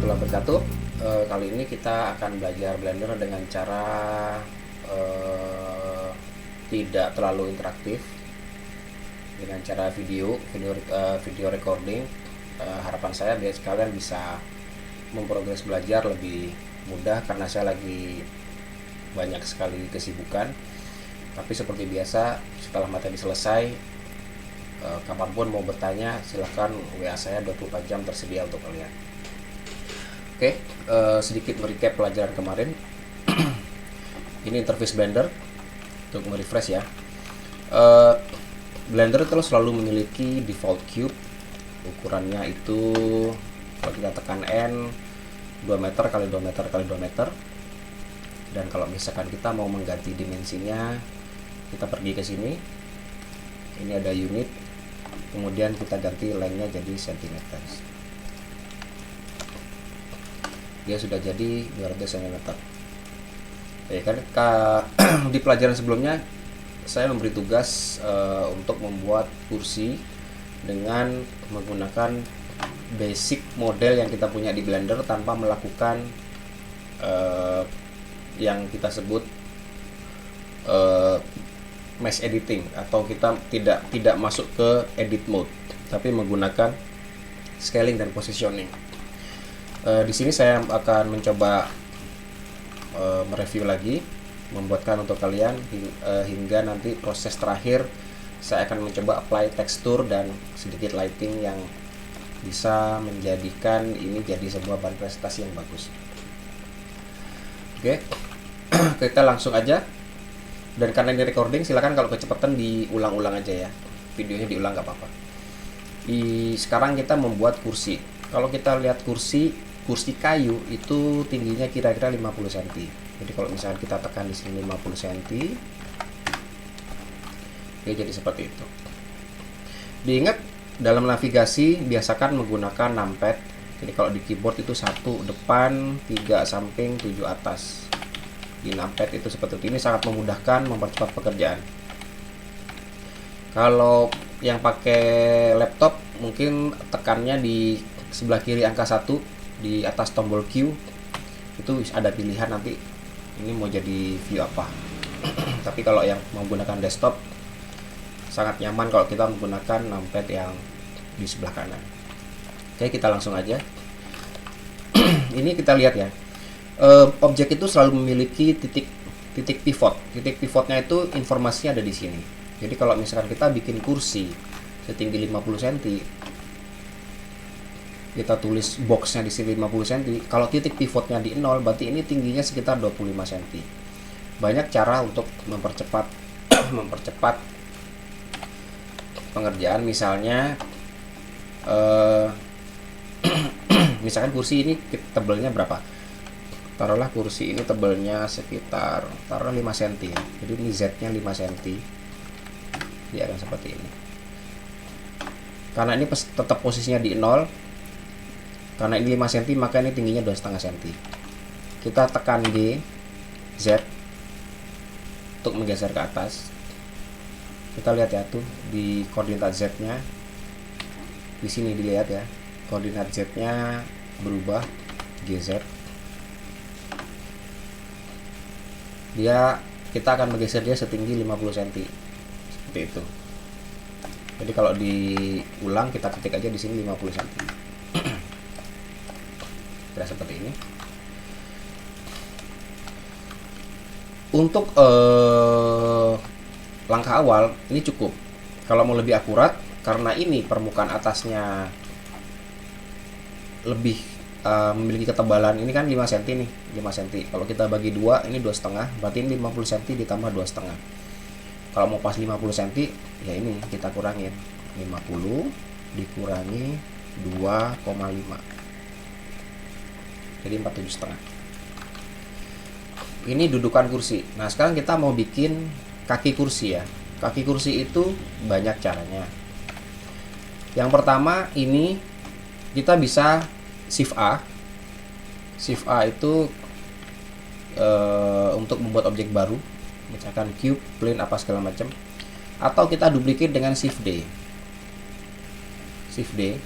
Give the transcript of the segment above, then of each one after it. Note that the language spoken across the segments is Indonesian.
warahmatullahi wabarakatuh. Kali ini kita akan belajar Blender dengan cara tidak terlalu interaktif, dengan cara video recording. Harapan saya biar kalian bisa memprogres belajar lebih mudah karena saya lagi banyak sekali kesibukan. Tapi seperti biasa, setelah materi selesai, kapanpun mau bertanya silahkan WA saya 24 jam tersedia untuk kalian. Oke, sedikit merecap pelajaran kemarin. Ini interface Blender untuk merefresh ya. Blender itu selalu memiliki default cube. Ukurannya itu kalau kita tekan N 2 meter kali 2 meter kali 2 meter. Dan kalau misalkan kita mau mengganti dimensinya, kita pergi ke sini. Ini ada unit. Kemudian kita ganti lengthnya jadi cm. Dia sudah jadi 200 cm. Ya kan, di pelajaran sebelumnya saya memberi tugas untuk membuat kursi dengan menggunakan basic model yang kita punya di Blender tanpa melakukan yang kita sebut mesh editing, atau kita tidak masuk ke edit mode, tapi menggunakan scaling dan positioning. Di sini saya akan mencoba mereview lagi, membuatkan untuk kalian hingga nanti proses terakhir saya akan mencoba apply tekstur dan sedikit lighting yang bisa menjadikan ini jadi sebuah bahan presentasi yang bagus. Oke, kita langsung aja. Dan karena ini recording, silakan kalau kecepatan diulang-ulang aja ya, videonya diulang nggak apa-apa. Sekarang kita membuat kursi. Kalau kita lihat kursi kayu itu tingginya kira-kira 50 cm. Jadi kalau misalnya kita tekan di sini 50 cm, dia jadi seperti itu. Diingat, dalam navigasi biasakan menggunakan numpad. Jadi kalau di keyboard itu 1 depan, 3 samping, 7 atas. Di numpad itu seperti ini, sangat memudahkan, mempercepat pekerjaan. Kalau yang pakai laptop, mungkin tekannya di sebelah kiri angka 1 di atas tombol Q, itu ada pilihan nanti ini mau jadi view apa. Tapi kalau yang menggunakan desktop, sangat nyaman kalau kita menggunakan numpad yang di sebelah kanan. Oke, kita langsung aja. Ini kita lihat ya. Objek itu selalu memiliki titik pivot. Titik pivotnya itu informasinya ada di sini. Jadi kalau misalkan kita bikin kursi setinggi 50 cm, kita tulis boxnya di sini 50 cm. Kalau titik pivotnya di 0, berarti ini tingginya sekitar 25 cm. Banyak cara untuk mempercepat pengerjaan. Misalnya misalkan kursi ini tebalnya berapa? Taruhlah kursi ini tebalnya sekitar 5 cm ya. Jadi ini Z-nya 5 cm. Dia akan seperti ini. Karena ini tetap posisinya di 0. Karena ini 5 cm, maka ini tingginya 2,5 cm. Kita tekan G, Z untuk menggeser ke atas. Kita lihat ya tuh di koordinat Z-nya. Di sini dilihat ya. Koordinat Z-nya berubah GZ. Kita akan menggeser dia setinggi 50 cm seperti itu. Jadi kalau diulang, kita ketik aja di sini 50 cm. Kira seperti ini. Untuk langkah awal ini cukup. Kalau mau lebih akurat, karena ini permukaan atasnya lebih memiliki ketebalan, ini kan 5 cm nih, 5 cm. Kalau kita bagi 2, ini 2,5, berarti ini 50 cm ditambah 2,5. Kalau mau pas 50 cm, ya ini kita kurangin 50 dikurangi 2,5, jadi 47,5. Ini dudukan kursi. Nah, sekarang kita mau bikin kaki kursi ya. Kaki kursi itu banyak caranya. Yang pertama, ini kita bisa Shift A. Shift A itu untuk membuat objek baru, misalkan cube, plane, apa segala macam. Atau kita duplicate dengan Shift D. Shift D.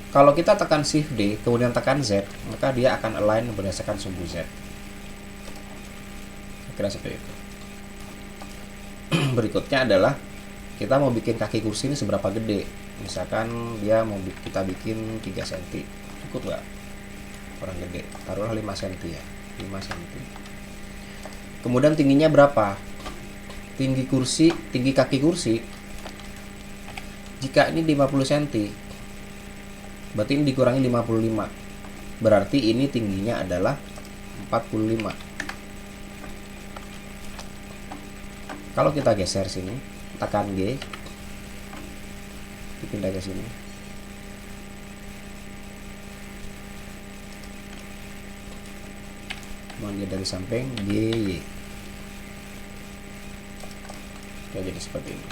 Kalau kita tekan Shift D kemudian tekan Z, maka dia akan align berdasarkan sumbu Z. Kira seperti itu. Berikutnya adalah kita mau bikin kaki kursi ini seberapa gede. Misalkan dia mau kita bikin 3 cm, cukup nggak? Kurang gede, taruhlah 5 cm ya, 5 cm. Kemudian tingginya berapa? Tinggi kaki kursi, jika ini 50 cm, berarti ini dikurangi 55, berarti ini tingginya adalah 45. Kalau kita geser sini, tekan G, dipindah ke sini, dia dari samping GY, ya, jadi seperti ini.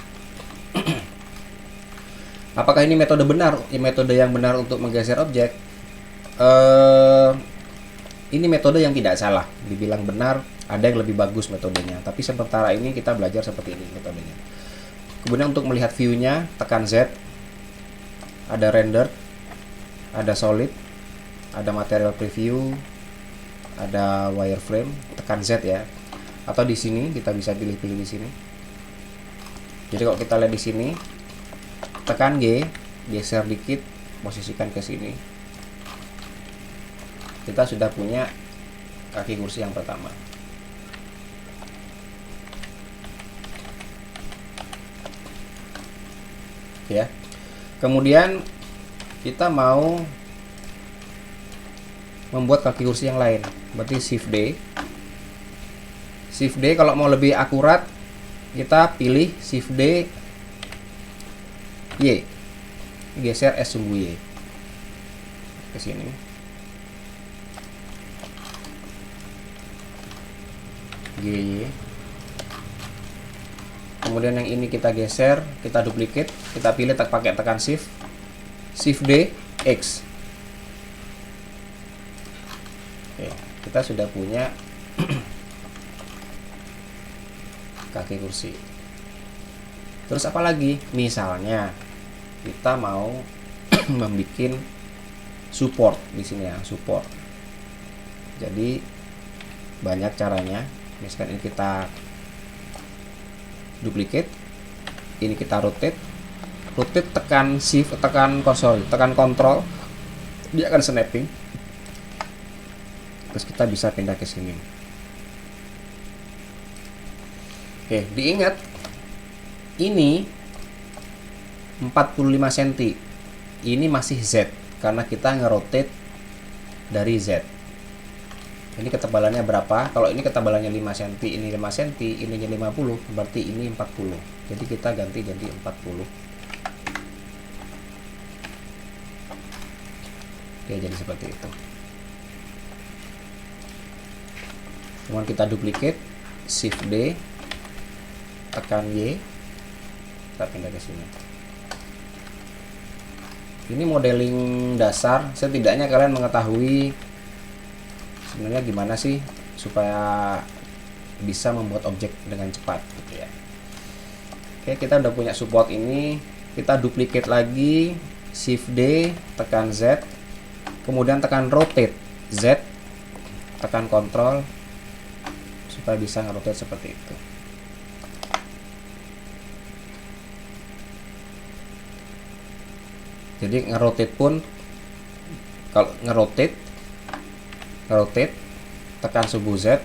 Apakah ini metode benar? Metode yang benar untuk menggeser objek? Ini metode yang tidak salah. Dibilang benar, ada yang lebih bagus metodenya. Tapi sementara ini kita belajar seperti ini metodenya. Kemudian untuk melihat view-nya, tekan Z. Ada render, ada solid, ada material preview, ada wireframe. Tekan Z ya. Atau di sini kita bisa pilih-pilih di sini. Jadi kalau kita lihat di sini, tekan G, geser dikit, posisikan ke sini. Kita sudah punya kaki kursi yang pertama. Ya. Kemudian kita mau membuat kaki kursi yang lain. Berarti Shift D. Shift D kalau mau lebih akurat, kita pilih Shift D Y, geser S sumbu Y ke sini. GY. Kemudian yang ini kita geser, kita duplicate, kita pilih pakai tekan Shift D X. Oke, kita sudah punya kaki kursi. Terus apa lagi? Misalnya kita mau membuat support di sini ya, support. Jadi banyak caranya. Misalkan ini kita duplicate, ini kita rotate, tekan shift, tekan control, dia akan snapping. Terus kita bisa pindah ke sini. Oke, diingat ini 45 cm. Ini masih Z karena kita ngerotate dari Z. Ini ketebalannya berapa? Kalau ini ketebalannya 5 cm, ini 5 cm, ininya 50, berarti ini 40. Jadi kita ganti jadi 40. Oke, jadi seperti itu. Kemudian kita duplicate, Shift D, tekan Y, kita pindah ke sini. Ini modeling dasar, setidaknya kalian mengetahui sebenarnya gimana sih supaya bisa membuat objek dengan cepat gitu ya. Oke, kita udah punya support ini, kita duplicate lagi, Shift D, tekan Z, kemudian tekan rotate Z, tekan Ctrl supaya bisa ngerotate seperti itu. Jadi ngerotate pun, kalau ngerotate tekan sumbu Z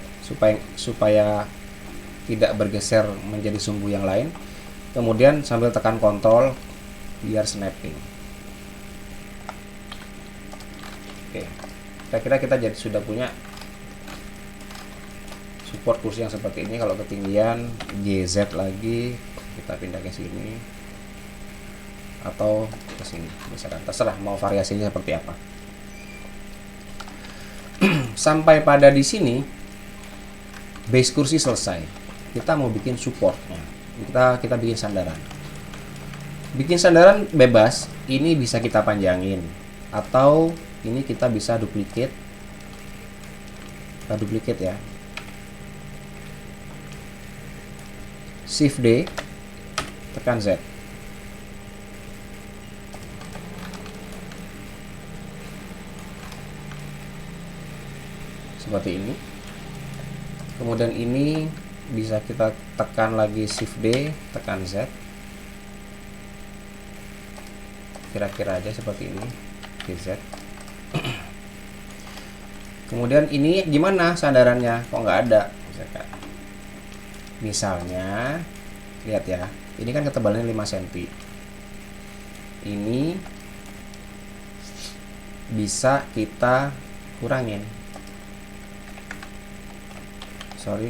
supaya tidak bergeser menjadi sumbu yang lain. Kemudian sambil tekan Ctrl biar snapping. Oke, kira-kira kita jadi sudah punya support kursi yang seperti ini. Kalau ketinggian GZ lagi, kita pindah ke sini atau ke sini, misalkan terserah mau variasinya seperti apa. Sampai pada di sini base kursi selesai. Kita mau bikin supportnya. Kita bikin sandaran. Bikin sandaran bebas. Ini bisa kita panjangin atau ini kita bisa duplicate. Kita duplicate ya. Shift D, tekan Z. seperti ini. Kemudian ini bisa kita tekan lagi Shift D, tekan Z, kira-kira aja seperti ini, Z. Kemudian ini gimana sandarannya, kok nggak ada misalnya, lihat ya, ini kan ketebalannya 5 cm, ini bisa kita kurangin,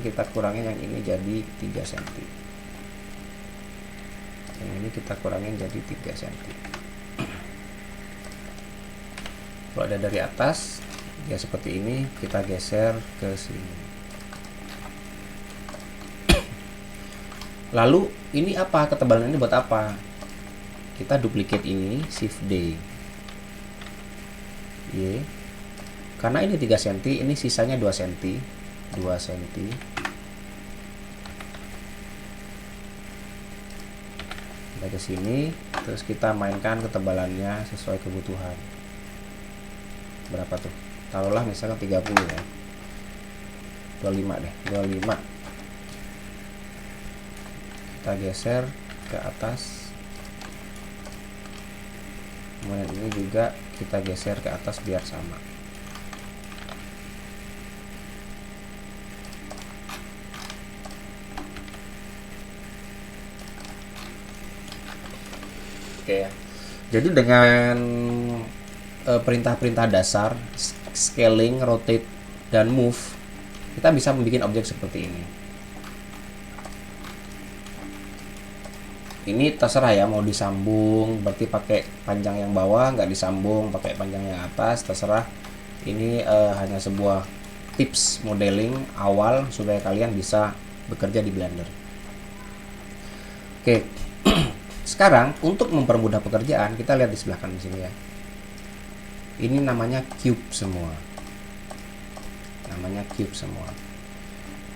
kita kurangin yang ini jadi 3 cm, yang ini kita kurangin jadi 3 cm. Kalau ada dari atas ya seperti ini, kita geser ke sini. Lalu ini apa, ketebalan ini buat apa? Kita duplicate ini, Shift D, Y, karena ini 3 cm, ini sisanya 2 cm, 2 cm. Kita ke sini, terus kita mainkan ketebalannya sesuai kebutuhan. Berapa tuh? Taruhlah misalkan 30 ya. 25 deh, 25. Kita geser ke atas. Kemudian ini juga kita geser ke atas biar sama. Oke ya. Jadi dengan perintah-perintah dasar scaling, rotate, dan move, kita bisa membuat objek seperti ini. Ini terserah ya, mau disambung berarti pakai panjang yang bawah, nggak disambung pakai panjang yang atas, terserah. Ini hanya sebuah tips modeling awal supaya kalian bisa bekerja di Blender. Oke. Sekarang untuk mempermudah pekerjaan, kita lihat di sebelah kanan sini ya. Ini namanya cube semua. Namanya cube semua.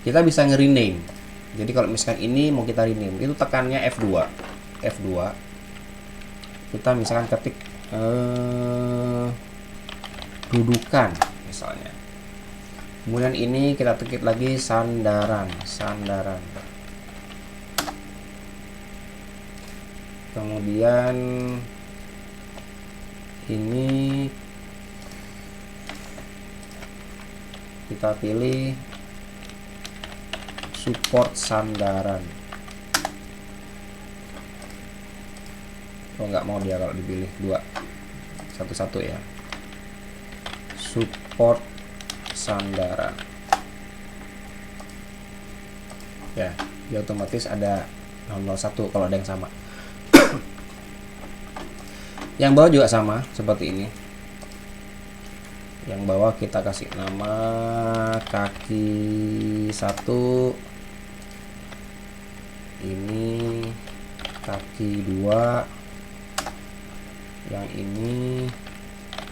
Kita bisa nge-rename. Jadi kalau misalkan ini mau kita rename, itu tekannya F2. F2. Kita misalkan ketik dudukan misalnya. Kemudian ini kita ketik lagi sandaran. Kemudian ini kita pilih support sandaran. Oh, nggak mau dia kalau dipilih dua, satu-satu ya. Support sandaran. Ya, dia otomatis ada 001 kalau ada yang sama. Yang bawah juga sama seperti ini. Yang bawah kita kasih nama kaki 1, ini kaki 2, yang ini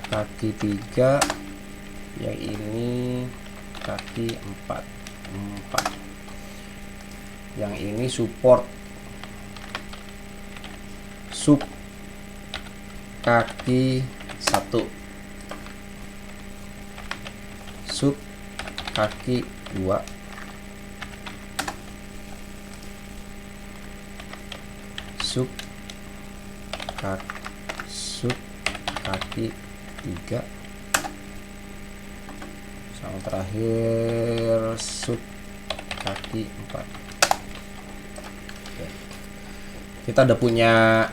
kaki 3, yang ini kaki 4, yang ini support kaki 1, sub kaki 2, sub kaki 3, sama terakhir sub kaki 4. Oke. Kita udah punya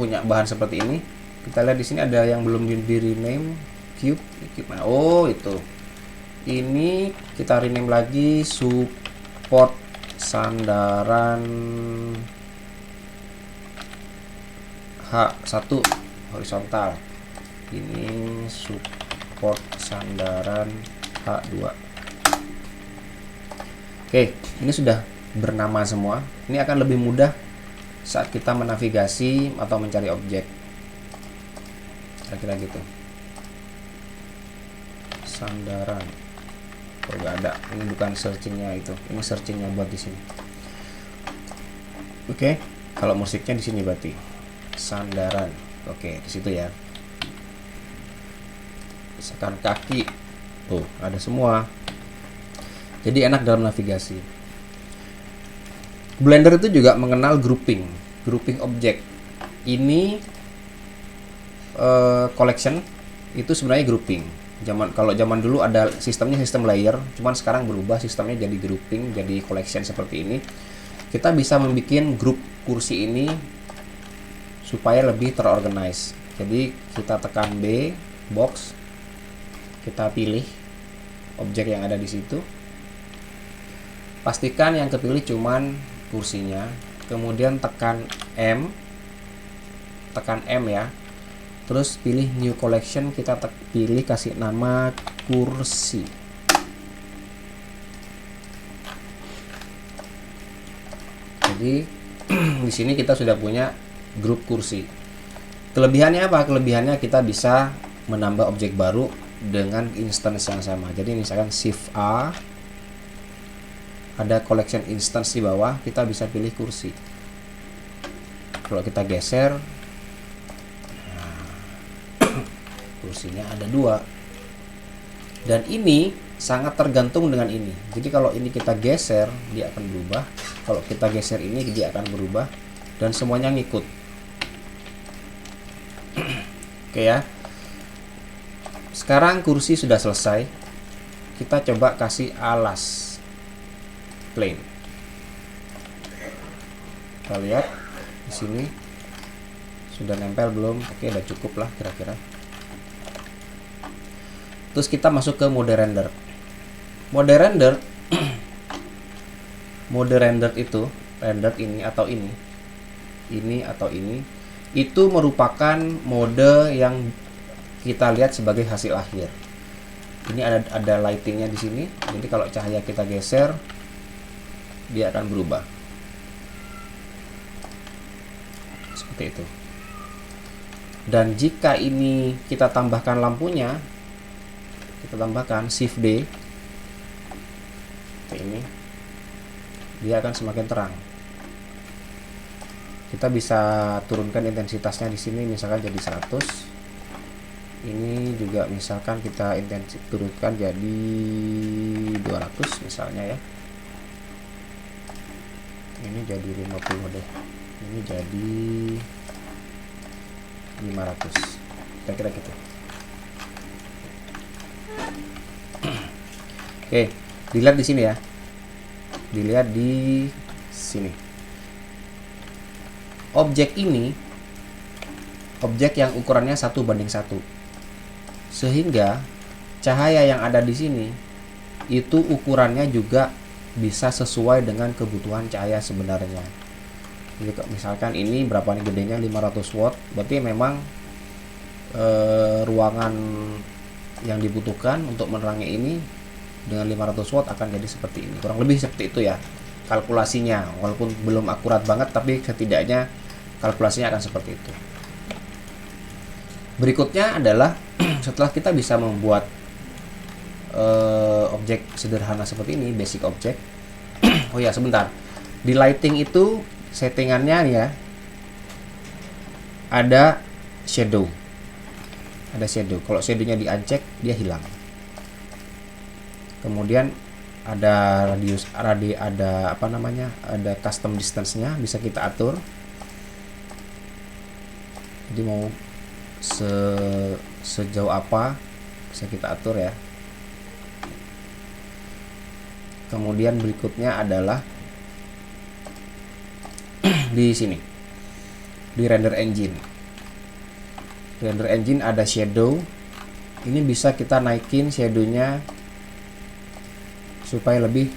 bahan seperti ini. Kita lihat di sini ada yang belum di rename, cube. Oh, itu. Ini kita rename lagi support sandaran H1 horizontal. Ini support sandaran H2. Oke, ini sudah bernama semua. Ini akan lebih mudah saat kita menavigasi atau mencari objek. Kira-kira gitu. Sandaran. Oh, nggak ada. Ini bukan searchingnya itu. Ini searchingnya buat di sini. Oke. Kalau musiknya di sini berarti sandaran. Oke, di situ ya. Misalkan kaki Tuh, ada semua. Jadi enak dalam navigasi. Blender itu juga mengenal grouping objek. Ini collection itu sebenarnya grouping. Kalau zaman dulu ada sistem layer, cuman sekarang berubah sistemnya jadi grouping, jadi collection seperti ini. Kita bisa membuat grup kursi ini supaya lebih terorganize. Jadi kita tekan B, box, kita pilih objek yang ada di situ. Pastikan yang kepilih cuman kursinya. Kemudian tekan M ya. Terus pilih new collection, kita pilih kasih nama kursi. Jadi di sini kita sudah punya grup kursi. Kelebihannya apa? Kelebihannya kita bisa menambah objek baru dengan instance yang sama. Jadi misalkan Shift A, ada collection instance di bawah, kita bisa pilih kursi. Kalau kita geser, kursinya ada 2. Dan ini sangat tergantung dengan ini. Jadi kalau ini kita geser, dia akan berubah. Kalau kita geser ini, dia akan berubah. Dan semuanya ngikut. Oke ya. Sekarang kursi sudah selesai. Kita coba kasih alas plain. Kita lihat di sini sudah nempel belum? Oke, udah cukup lah kira-kira. Terus kita masuk ke mode render. Mode render itu render ini atau ini itu merupakan mode yang kita lihat sebagai hasil akhir. Ini ada lightingnya di sini. Jadi kalau cahaya kita geser, dia akan berubah seperti itu. Dan jika ini kita tambahkan lampunya, kita tambahkan Shift D, ini dia akan semakin terang. Kita bisa turunkan intensitasnya di sini, misalkan jadi 100. Ini juga misalkan kita turunkan jadi 200 misalnya ya. Ini jadi 50 deh. Ini jadi 500. Kira-kira gitu. Oke, dilihat di sini ya. Dilihat di sini. Objek ini objek yang ukurannya 1:1. Sehingga cahaya yang ada di sini itu ukurannya juga bisa sesuai dengan kebutuhan cahaya sebenarnya. Jadi misalkan ini berapa nih gedenya, 500 watt, berarti memang ruangan yang dibutuhkan untuk menerangi ini dengan 500 watt akan jadi seperti ini. Kurang lebih seperti itu ya kalkulasinya, walaupun belum akurat banget, tapi setidaknya kalkulasinya akan seperti itu. Berikutnya adalah setelah kita bisa membuat objek sederhana seperti ini, basic object. Oh ya, sebentar. Di lighting itu settingannya ya, ada shadow. Ada shadow. Kalau shadownya di-uncheck, dia hilang. Kemudian ada radius, ada apa namanya? Ada custom distance-nya, bisa kita atur. Jadi mau sejauh apa bisa kita atur ya. Kemudian berikutnya adalah di sini di render engine. Render engine ada shadow. Ini bisa kita naikin shadownya supaya lebih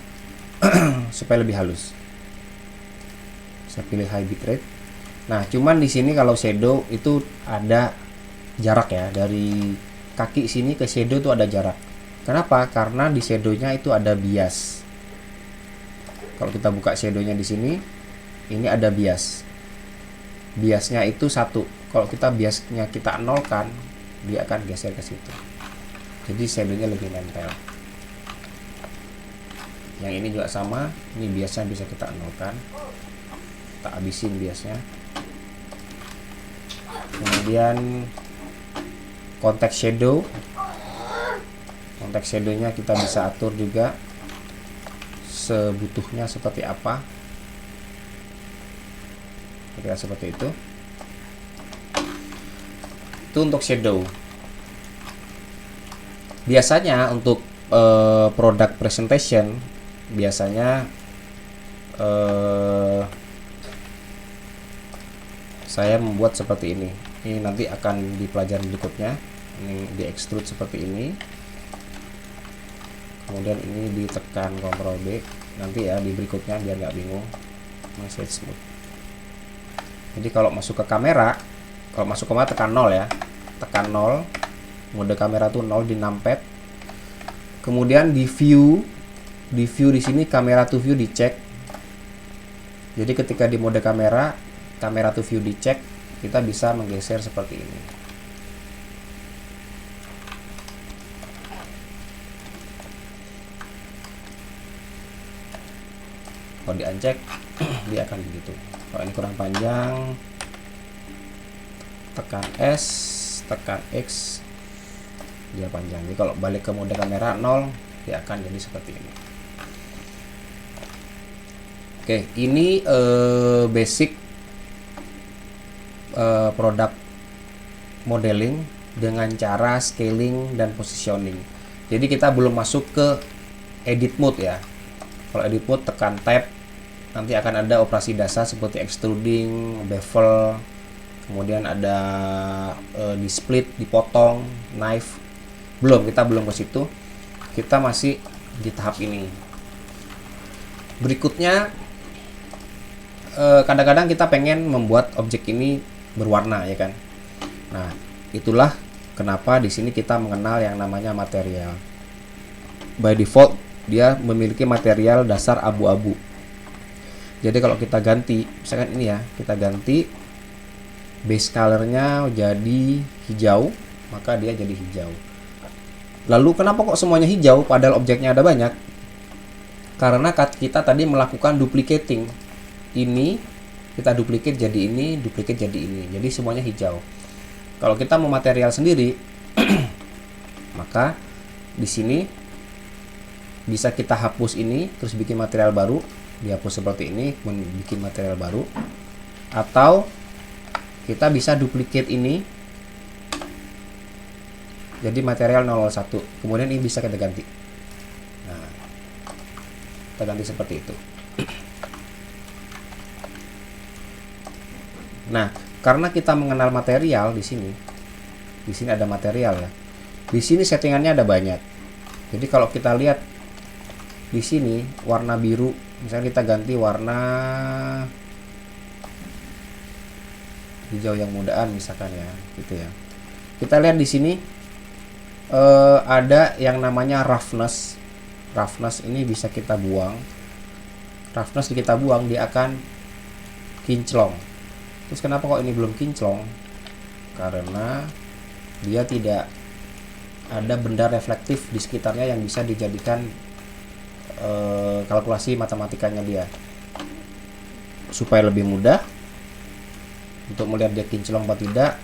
halus. Saya pilih high bitrate. Nah, cuman di sini kalau shadow itu ada jarak ya, dari kaki sini ke shadow itu ada jarak. Kenapa? Karena di shadownya itu ada bias. Kalau kita buka shadownya di sini, ini ada bias. Biasnya itu 1. Kalau kita biasnya kita nolkan, dia akan geser ke situ. Jadi shadownya lebih nempel. Yang ini juga sama. Ini biasnya bisa kita nolkan. Kita habisin biasnya. Kemudian konteks shadow Konteks shadownya kita bisa atur juga sebutuhnya seperti apa. Kira seperti itu. Itu untuk shadow. Biasanya untuk product presentation biasanya saya membuat seperti ini. Ini nanti akan di pelajaran berikutnya. Ini di extrude seperti ini. Kemudian ini ditekan Ctrl B. Nanti ya di berikutnya biar nggak bingung. Message smooth. Jadi kalau masuk ke kamera, tekan 0 ya. Tekan 0. Mode kamera tuh 0 di numpad. Kemudian di view di sini kamera to view dicek. Jadi ketika di mode kamera to view dicek, kita bisa menggeser seperti ini. Kalau di uncheck dia akan begitu. Kalau ini kurang panjang, tekan S, tekan X, dia panjang. Jadi kalau balik ke mode kamera 0, dia akan jadi seperti ini. Oke, ini basic product modeling dengan cara scaling dan positioning. Jadi kita belum masuk ke edit mode ya. Kalau edit mode tekan tab, nanti akan ada operasi dasar seperti extruding, bevel, kemudian ada di split, dipotong, knife. Kita belum ke situ. Kita masih di tahap ini. Berikutnya kadang-kadang kita pengen membuat objek ini berwarna ya kan. Nah, itulah kenapa di sini kita mengenal yang namanya material. By default dia memiliki material dasar abu-abu. Jadi kalau kita ganti, misalkan ini ya, kita ganti base colornya jadi hijau, maka dia jadi hijau. Lalu kenapa kok semuanya hijau padahal objeknya ada banyak? Karena kita tadi melakukan duplicating. Ini kita duplicate jadi ini, duplicate jadi ini. Jadi semuanya hijau. Kalau kita mau material sendiri, maka di sini bisa kita hapus ini, terus bikin material baru, dihapus seperti ini, bikin material baru. Atau kita bisa duplicate ini, jadi material 001. Kemudian ini bisa kita ganti. Nah, kita ganti seperti itu. Nah, karena kita mengenal material di sini ada material ya. Di sini settingannya ada banyak. Jadi kalau kita lihat di sini warna biru, misalnya kita ganti warna hijau yang mudaan misalkan ya, gitu ya. Kita lihat di sini ada yang namanya roughness. Roughness ini bisa kita buang. Roughness kita buang, dia akan kinclong. Terus kenapa kok ini belum kinclong? Karena dia tidak ada benda reflektif di sekitarnya yang bisa dijadikan kalkulasi matematikanya dia. Supaya lebih mudah untuk melihat dia kinclong atau tidak,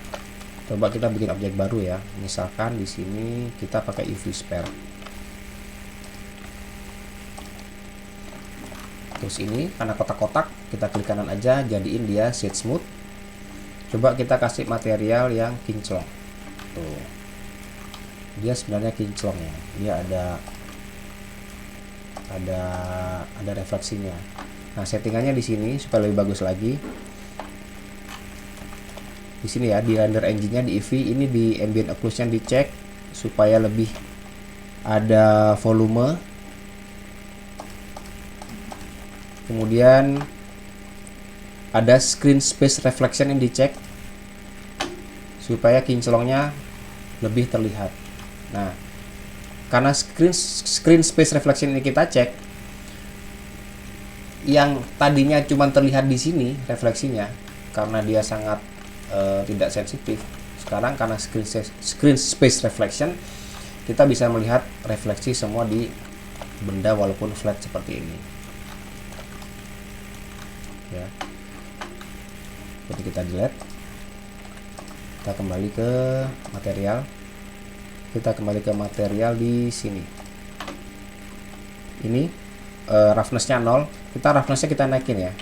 coba kita bikin objek baru ya. Misalkan di sini kita pakai UV sphere. Terus ini karena kotak-kotak, kita klik kanan aja, jadiin dia shade smooth. Coba kita kasih material yang kinclong. Tuh. Dia sebenarnya kinclong ya. Dia ada refleksinya. Nah, settingannya di sini supaya lebih bagus lagi. Di sini ya, di render engine-nya di Eevee, ini di ambient occlusion dicek supaya lebih ada volume. Kemudian ada screen space reflection yang dicek supaya kinclongnya lebih terlihat. Nah, karena screen space reflection ini kita cek, yang tadinya cuma terlihat di sini refleksinya, karena dia sangat tidak sensitif. Sekarang karena screen space reflection, kita bisa melihat refleksi semua di benda walaupun flat seperti ini. Ya. Jadi kita delete, kita kembali ke material, Kita kembali ke material di sini. Ini roughness-nya 0. Roughness-nya kita naikin ya.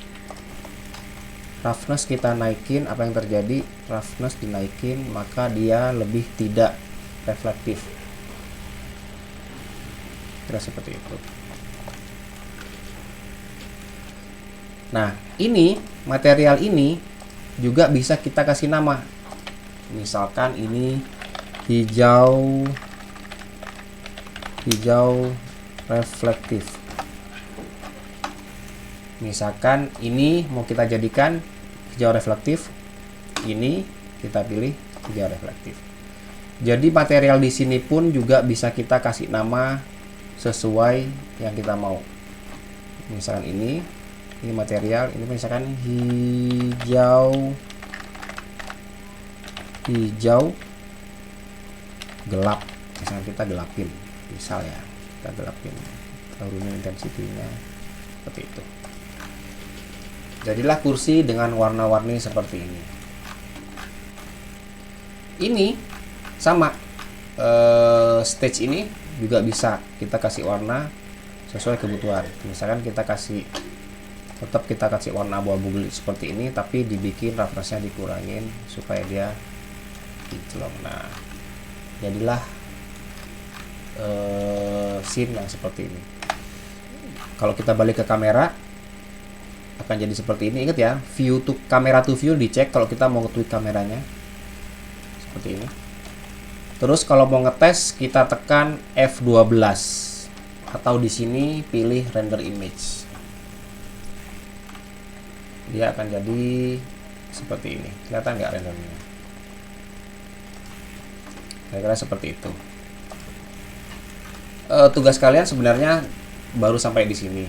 Roughness kita naikin, apa yang terjadi? Roughness dinaikin, maka dia lebih tidak reflektif. Kira seperti itu. Nah, ini material ini juga bisa kita kasih nama. Misalkan ini hijau reflektif. Misalkan ini mau kita jadikan hijau reflektif, ini kita pilih hijau reflektif. Jadi material di sini pun juga bisa kita kasih nama sesuai yang kita mau. Misalkan ini material, ini misalkan hijau gelap. Misalkan kita gelapin, misal ya, kita gelapin, turunin intensity-nya seperti itu. Jadilah kursi dengan warna-warni seperti ini. Ini sama, stage ini juga bisa kita kasih warna sesuai kebutuhan. Misalkan kita kasih warna abu-abu gelit seperti ini, tapi dibikin roughness-nya dikurangin supaya dia kinclong. Nah, jadilah scene yang seperti ini. Kalau kita balik ke kamera akan jadi seperti ini. Ingat ya, view to kamera to view dicek kalau kita mau nge-tweak kameranya seperti ini. Terus kalau mau ngetes kita tekan F12 atau di sini pilih render image. Dia akan jadi seperti ini. Kelihatan nggak rendernya? Kira-kira seperti itu. Tugas kalian sebenarnya baru sampai di sini,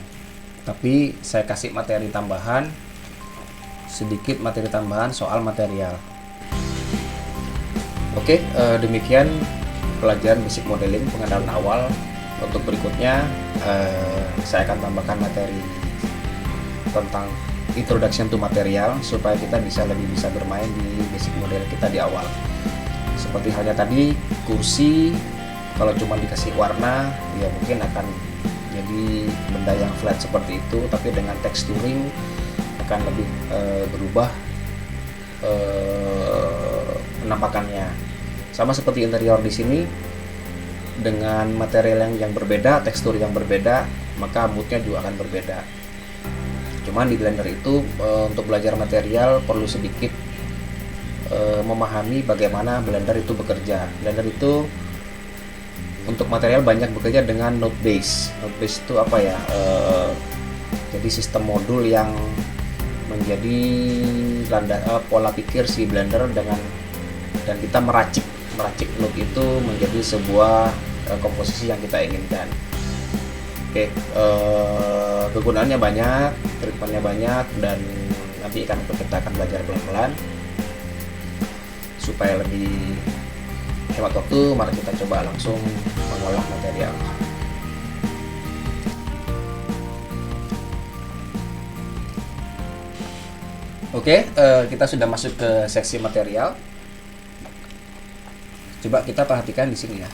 tapi saya kasih materi tambahan, sedikit materi tambahan soal material. Oke, demikian pelajaran basic modeling pengenalan awal. Untuk berikutnya saya akan tambahkan materi tentang introduction to material supaya kita lebih bisa bermain di basic model kita di awal. Seperti halnya tadi, kursi kalau cuma dikasih warna ya mungkin akan jadi benda yang flat seperti itu, tapi dengan texturing akan lebih berubah penampakannya. Sama seperti interior di sini, dengan material yang berbeda, tekstur yang berbeda, maka moodnya juga akan berbeda. Cuman di Blender itu untuk belajar material perlu sedikit memahami bagaimana Blender itu bekerja. Blender itu untuk material banyak bekerja dengan node base. Node base itu apa ya? Jadi sistem modul yang menjadi pola pikir si Blender dan kita meracik node itu menjadi sebuah komposisi yang kita inginkan. Oke, kegunaannya banyak, treatmentnya banyak, dan nanti kita akan belajar pelan-pelan supaya lebih hemat waktu. Mari kita coba langsung mengolah material. Oke, kita sudah masuk ke seksi material. Coba kita perhatikan di sini ya.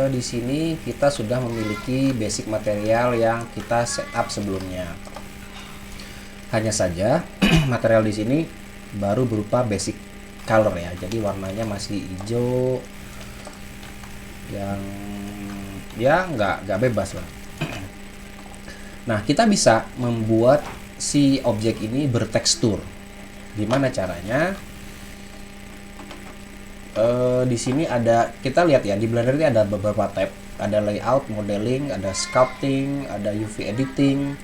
Di sini kita sudah memiliki basic material yang kita setup sebelumnya. Hanya saja material di sini baru berupa basic color ya. Jadi warnanya masih hijau yang ya nggak bebas lah. Nah, kita bisa membuat si objek ini bertekstur. Gimana caranya? Di sini ada, kita lihat ya, di Blender ini ada beberapa tab. Ada layout, modeling, ada sculpting, ada UV editing,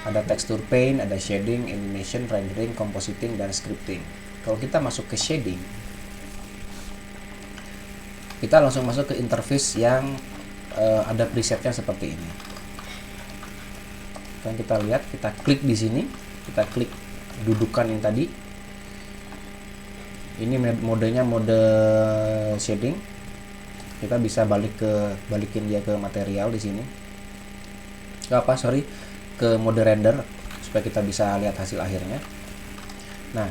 ada texture paint, ada shading, animation, rendering, compositing, dan scripting. Kalau kita masuk ke shading, kita langsung masuk ke interface yang ada presetnya seperti ini. Kan kita lihat, kita klik di sini, kita klik dudukan yang tadi. Ini modenya mode shading. Kita bisa balikin dia ke material di sini. Ke mode render supaya kita bisa lihat hasil akhirnya. Nah,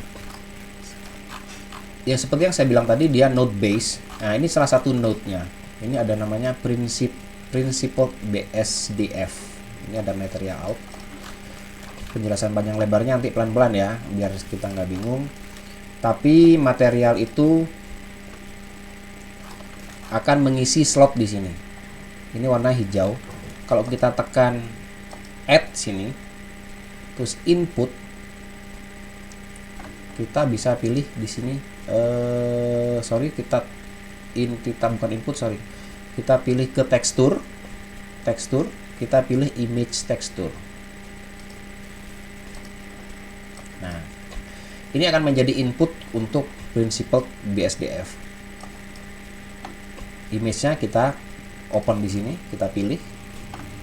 ya seperti yang saya bilang tadi, dia node base. Nah, ini salah satu node-nya. Ini ada namanya Principled BSDF. Ini ada material out. Penjelasan panjang lebarnya nanti pelan-pelan ya, biar kita nggak bingung. Tapi material itu akan mengisi slot di sini. Ini warna hijau. Kalau kita tekan add sini, terus input, kita bisa pilih di sini. Kita bukan input, sorry. Kita pilih ke tekstur, kita pilih image texture. Nah, ini akan menjadi input untuk Principled BSDF. Image-nya kita open di sini, kita pilih,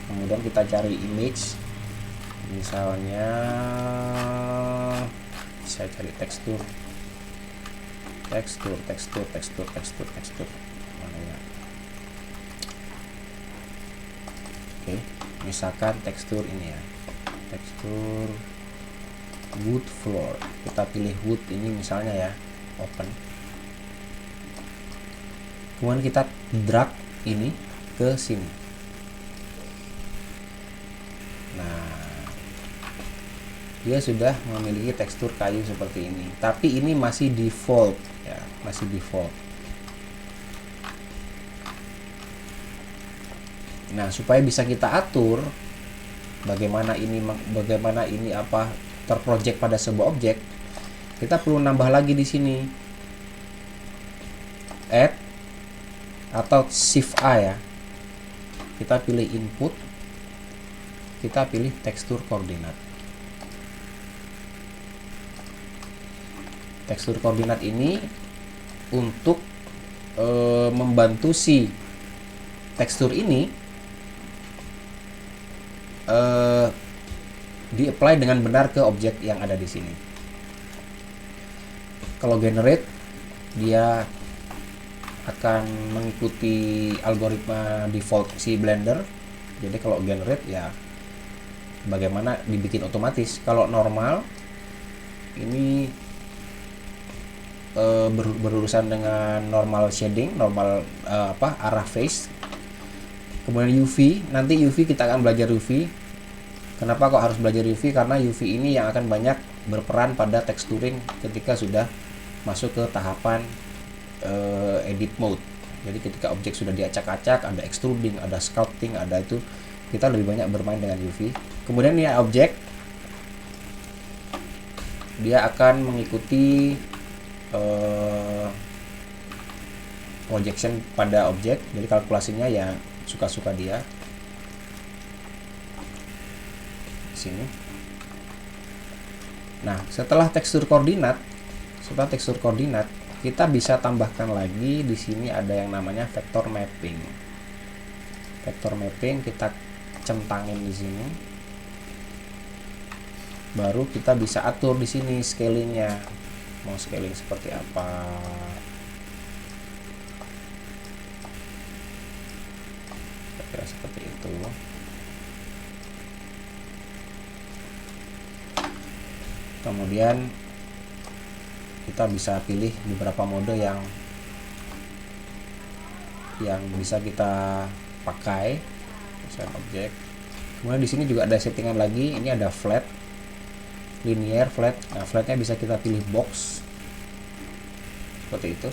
kemudian kita cari image, misalnya saya cari tekstur. Mana ya? Oke, misalkan tekstur ini ya, tekstur wood floor. Kita pilih wood ini misalnya ya, open. Kemudian kita drag ini ke sini. Nah, dia sudah memiliki tekstur kayu seperti ini. Tapi ini masih default ya, masih default. Nah, supaya bisa kita atur bagaimana ini apa terproject pada sebuah objek, kita perlu nambah lagi di sini add atau shift A ya. Kita pilih input, kita pilih tekstur koordinat. Tekstur koordinat ini untuk membantu si tekstur ini di-apply dengan benar ke objek yang ada di sini. Kalau generate, dia akan mengikuti algoritma default si Blender. Jadi kalau generate ya bagaimana dibikin otomatis. Kalau normal ini berurusan dengan normal shading, normal arah face. Kemudian UV, nanti UV kita akan belajar UV. Kenapa kok harus belajar UV? Karena UV ini yang akan banyak berperan pada texturing ketika sudah masuk ke tahapan edit mode. Jadi ketika objek sudah diacak-acak, ada extruding, ada sculpting, ada itu, kita lebih banyak bermain dengan UV. Kemudian ini objek, dia akan mengikuti projection pada objek. Jadi kalkulasinya ya suka-suka dia. Sini. Nah, setelah tekstur koordinat, kita bisa tambahkan lagi di sini ada yang namanya vector mapping. Vector mapping kita centangin di sini. Baru kita bisa atur di sini scalingnya. Mau scaling seperti apa? Kira seperti itu. Kemudian kita bisa pilih beberapa mode yang bisa kita pakai, misalnya objek. Kemudian di sini juga ada settingan lagi. Ini ada flat, linear, flat. Nah, flatnya bisa kita pilih box seperti itu.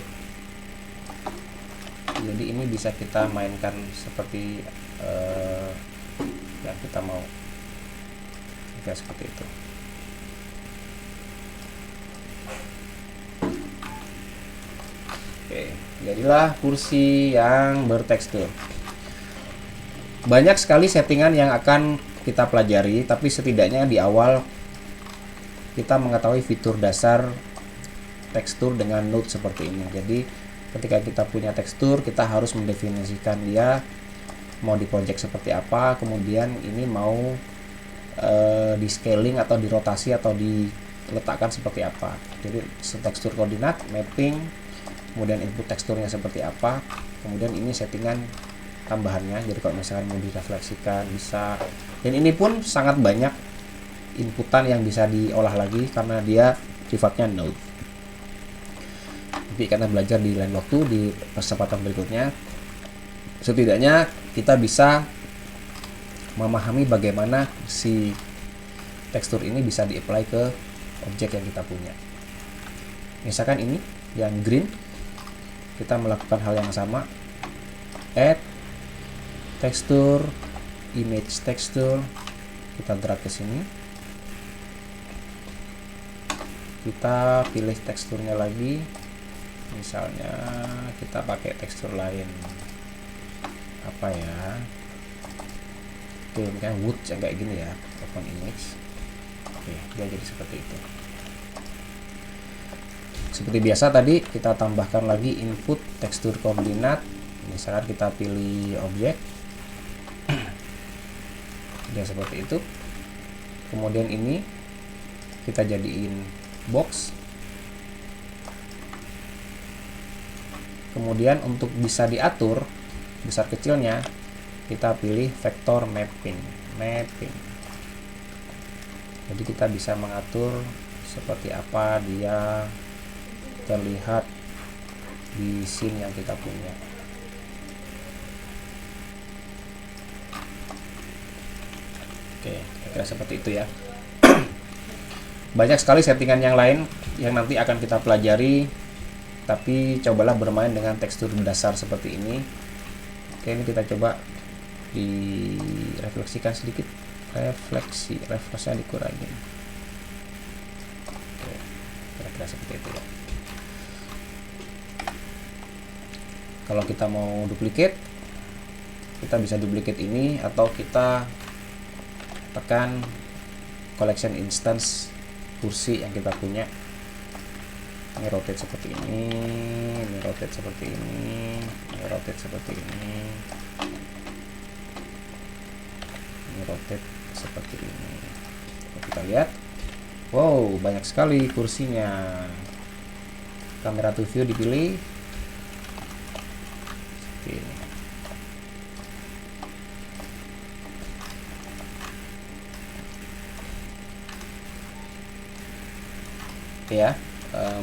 Jadi ini bisa kita mainkan seperti yang kita mau. Oke, seperti itu. Oke, jadilah kursi yang bertekstur. Banyak sekali settingan yang akan kita pelajari, tapi setidaknya di awal kita mengetahui fitur dasar tekstur dengan node seperti ini. Jadi ketika kita punya tekstur, kita harus mendefinisikan dia mau diproject seperti apa, kemudian ini mau di scaling atau dirotasi atau diletakkan seperti apa. Jadi tekstur koordinat, mapping, kemudian input teksturnya seperti apa, kemudian ini settingan tambahannya. Jadi kalau misalkan mau direfleksikan bisa, dan ini pun sangat banyak inputan yang bisa diolah lagi karena dia sifatnya node. Tapi kita belajar di lain waktu di kesempatan berikutnya. Setidaknya kita bisa memahami bagaimana si tekstur ini bisa di-apply ke objek yang kita punya. Misalkan ini yang green, kita melakukan hal yang sama, add tekstur, image tekstur, kita drag ke sini, kita pilih teksturnya lagi, misalnya kita pakai tekstur lain, apa ya, oke, kan wood yang kayak gini ya, open image. Oke, dia jadi seperti itu. Seperti biasa tadi kita tambahkan lagi input tekstur koordinat, misalkan kita pilih objek, dia seperti itu. Kemudian ini kita jadiin box. Kemudian untuk bisa diatur besar kecilnya, kita pilih vektor mapping. Jadi kita bisa mengatur seperti apa dia terlihat di scene yang kita punya. Oke, kira seperti itu ya. Banyak sekali settingan yang lain yang nanti akan kita pelajari, tapi cobalah bermain dengan tekstur dasar seperti ini. Oke, ini kita coba direfleksikan sedikit, refleksnya dikurangin. Oke, kira-kira seperti itu ya. Kalau kita mau duplicate, kita bisa duplicate ini, atau kita tekan collection instance kursi yang kita punya. Ini rotate seperti ini, ini rotate seperti ini, ini rotate seperti ini, ini rotate seperti ini. Kita lihat, wow, banyak sekali kursinya. Kamera to view dipilih seperti ini. Ya,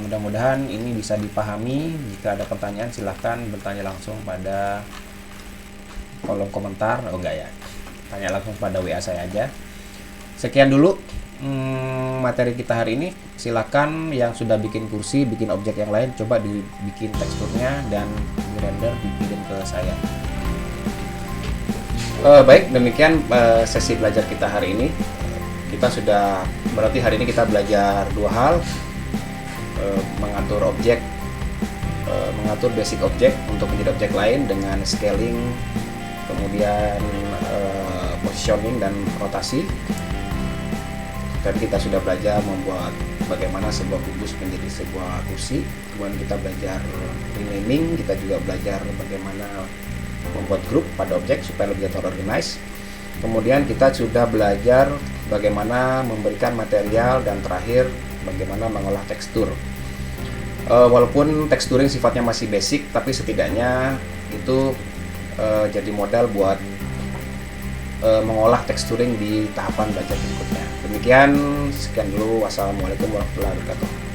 mudah-mudahan ini bisa dipahami. Jika ada pertanyaan silahkan bertanya langsung pada kolom komentar. Oh enggak ya, tanya langsung pada WA saya aja. Sekian dulu materi kita hari ini. Silahkan yang sudah bikin kursi, bikin objek yang lain, coba dibikin teksturnya dan di render, dikirim ke saya. Baik, demikian sesi belajar kita hari ini. Kita sudah, berarti hari ini kita belajar dua hal. Mengatur objek, mengatur basic objek untuk menjadi objek lain dengan scaling, kemudian positioning dan rotasi. Tadi kita sudah belajar membuat bagaimana sebuah kubus menjadi sebuah kursi. Kemudian kita belajar renaming, kita juga belajar bagaimana membuat grup pada objek supaya lebih terorganize. Kemudian kita sudah belajar bagaimana memberikan material, dan terakhir bagaimana mengolah tekstur. Walaupun texturing sifatnya masih basic, tapi setidaknya itu jadi modal buat mengolah texturing di tahapan belajar berikutnya. Demikian, sekian dulu. Wassalamualaikum warahmatullahi wabarakatuh.